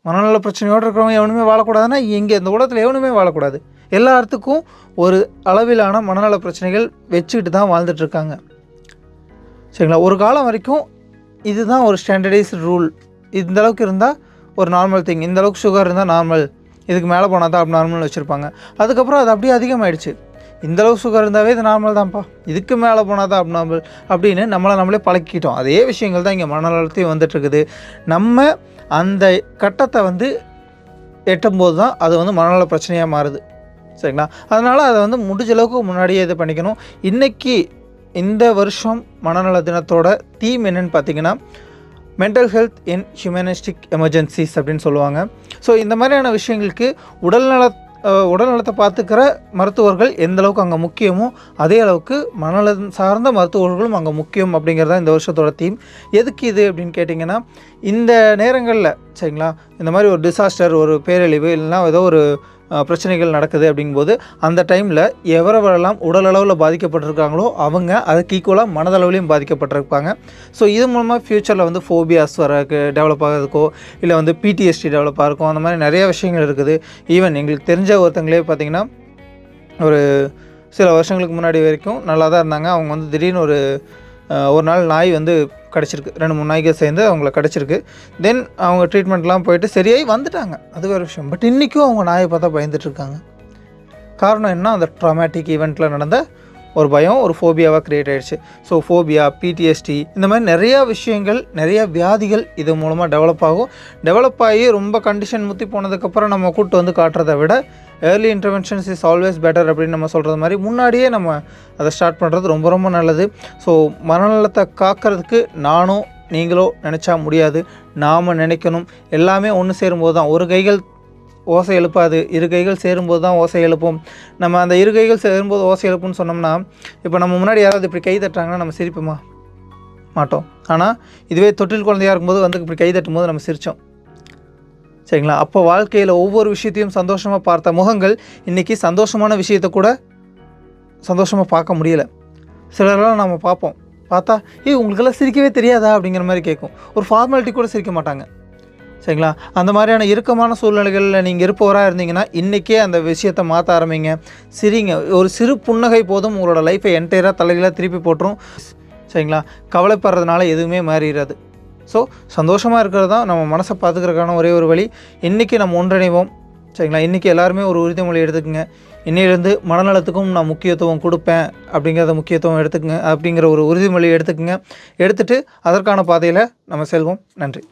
மனநல பிரச்சனையோடு இருக்கிறவங்க எவனுமே வாழக்கூடாதுன்னா இங்கே இந்த உலகத்தில் எவனுமே வாழக்கூடாது. எல்லாத்துக்கும் ஒரு அளவிலான மனநல பிரச்சனைகள் வச்சுக்கிட்டு தான் வாழ்ந்துட்டுருக்காங்க. சரிங்களா? ஒரு காலம் வரைக்கும் இதுதான் ஒரு ஸ்டாண்டர்டைஸ்டு ரூல். இந்தளவுக்கு இருந்தால் ஒரு நார்மல் திங், இந்தளவுக்கு சுகர் இருந்தால் நார்மல், இதுக்கு மேலே போனால் தான் நார்மல்னு வச்சுருப்பாங்க. அதுக்கப்புறம் அது அப்படியே அதிகமாகிடுச்சு. இந்தளவு சுகர் இருந்தாவே இது நார்மல் தான்ப்பா, இதுக்கு மேலே போனால் தான் அப்நார்மல் அப்படின்னு நம்மளே பழக்கிட்டோம். அதே விஷயங்கள் தான் இங்கே மனநலத்தையும் வந்துட்டுருக்குது. நம்ம அந்த கட்டத்தை எட்டும்போது தான் அது மனநல பிரச்சனையாக மாறுது. சரிங்களா? அதனால் அதை முடிஞ்ச அளவுக்கு முன்னாடியே இது பண்ணிக்கணும். இன்றைக்கி இந்த வருஷம் மனநல தினத்தோட தீம் என்னென்னு பார்த்தீங்கன்னா, மென்டல் ஹெல்த் இன் ஹியூமனிஸ்டிக் எமர்ஜென்சிஸ் அப்படின்னு சொல்லுவாங்க. ஸோ இந்த மாதிரியான விஷயங்களுக்கு உடல்நலத்தை பார்த்துக்கிற மருத்துவர்கள் எந்த அளவுக்கு அங்கே முக்கியமோ அதே அளவுக்கு மனநலம் சார்ந்த மருத்துவர்களும் அங்கே முக்கியம் அப்படிங்கிறதா இந்த வருஷத்தோட தீம். எதுக்கு இது அப்படின்னு கேட்டிங்கன்னா, இந்த நேரங்களில் சரிங்களா, இந்த மாதிரி ஒரு டிசாஸ்டர், ஒரு பேரழிவு இல்லைன்னா ஏதோ ஒரு பிரச்சனைகள் நடக்குது அப்படிங்கும்போது அந்த டைமில் எவரெல்லாம் உடலளவில் பாதிக்கப்பட்டிருக்காங்களோ அவங்க அதுக்கு ஈக்குவலாக மனதளவுலையும் பாதிக்கப்பட்டிருப்பாங்க. ஸோ இது மூலமாக ஃப்யூச்சரில் ஃபோபியாஸ் டெவலப் ஆகிறதுக்கோ இல்லை பிடிஎஸ்டி டெவலப் ஆகிருக்கும். அந்த மாதிரி நிறைய விஷயங்கள் இருக்குது. ஈவன் எங்களுக்கு தெரிஞ்ச ஒருத்தங்களே பார்த்திங்கன்னா ஒரு சில வருஷங்களுக்கு முன்னாடி வரைக்கும் நல்லா தான் இருந்தாங்க. அவங்க திடீர்னு ஒரு நாள் நாய் கிடச்சிருக்கு, 2-3 நாய்கள் சேர்ந்து அவங்கள கிடச்சிருக்கு. தென் அவங்க ட்ரீட்மெண்ட்லாம் போயிட்டு சரியாகி வந்துட்டாங்க, அது வேறு விஷயம். பட் இன்றைக்கும் அவங்க நாயை பார்த்தா பயந்துட்டுருக்காங்க. காரணம் என்ன? அந்த ட்ராமேட்டிக் ஈவெண்ட்டில் நடந்த ஒரு பயம் ஒரு ஃபோபியாவாக க்ரியேட் ஆகிடுச்சு. ஸோ ஃபோபியா, பிடிஎஸ்டி இந்த மாதிரி நிறையா விஷயங்கள், நிறையா வியாதிகள் இது மூலமாக டெவலப் ஆகி ரொம்ப கண்டிஷன் முற்றி போனதுக்கப்புறம் நம்ம கூப்பிட்டு காட்டுறதை விட early interventions is always better அப்படின்னு நம்ம சொல்கிறது மாதிரி முன்னாடியே நம்ம அதை ஸ்டார்ட் பண்ணுறது ரொம்ப ரொம்ப நல்லது. ஸோ மனநலத்தை காக்கிறதுக்கு நானும் நீங்களோ நினச்சா முடியாது, நாம் நினைக்கணும். எல்லாமே ஒன்று சேரும்போது தான். ஒரு கைகள் ஓசை எழுப்பாது, இரு கைகள் சேரும்போது தான் ஓசை எழுப்போம். நம்ம அந்த இரு கைகள் சேரும்போது ஓசை எழுப்பும்னு சொன்னோம்னா, இப்போ நம்ம முன்னாடி யாராவது இப்படி கை தட்டுறாங்கன்னா நம்ம சிரிப்போமா? மாட்டோம். ஆனால் இதுவே தொட்டில் குழந்தையாக இருக்கும்போது இப்படி கை தட்டும் போது நம்ம சிரித்தோம். சரிங்களா? அப்போ வாழ்க்கையில் ஒவ்வொரு விஷயத்தையும் சந்தோஷமாக பார்த்த முகங்கள் இன்றைக்கி சந்தோஷமான விஷயத்தை கூட சந்தோஷமாக பார்க்க முடியலை. சிலரெல்லாம் நம்ம பார்ப்போம், பார்த்தா உங்களுக்கெல்லாம் சிரிக்கவே தெரியாதா அப்படிங்கிற மாதிரி கேட்கும். ஒரு ஃபார்மாலிட்டி கூட சிரிக்க மாட்டாங்க. சரிங்களா? அந்த மாதிரியான இறுக்கமான சூழ்நிலைகளில் நீங்கள் இருப்பவராக இருந்தீங்கன்னா இன்றைக்கே அந்த விஷயத்தை மாற்ற ஆரம்பிங்க. சிரிங்க. ஒரு சிறு புன்னகை போதும் உங்களோட லைஃப்பை என்டையராக தலைகளாக திருப்பி போட்டுரும். சரிங்களா? கவலைப்படுறதுனால எதுவுமே மாறிடாது. ஸோ சந்தோஷமாக இருக்கிறது தான் நம்ம மனசை பார்த்துக்கிறதுக்கான ஒரே ஒரு வழி. இன்றைக்கி நம்ம ஒன்றிணைவோம். சரிங்களா? இன்றைக்கி எல்லாருமே ஒரு உறுதிமொழி எடுத்துக்கங்க. இன்னையிலேருந்து மனநலத்துக்கும் நான் முக்கியத்துவம் கொடுப்பேன் அப்படிங்கிறத முக்கியத்துவம் எடுத்துக்கங்க அப்படிங்கிற ஒரு உறுதிமொழி எடுத்துக்கங்க. எடுத்துகிட்டு அதற்கான பாதையில் நம்ம செல்வோம். நன்றி.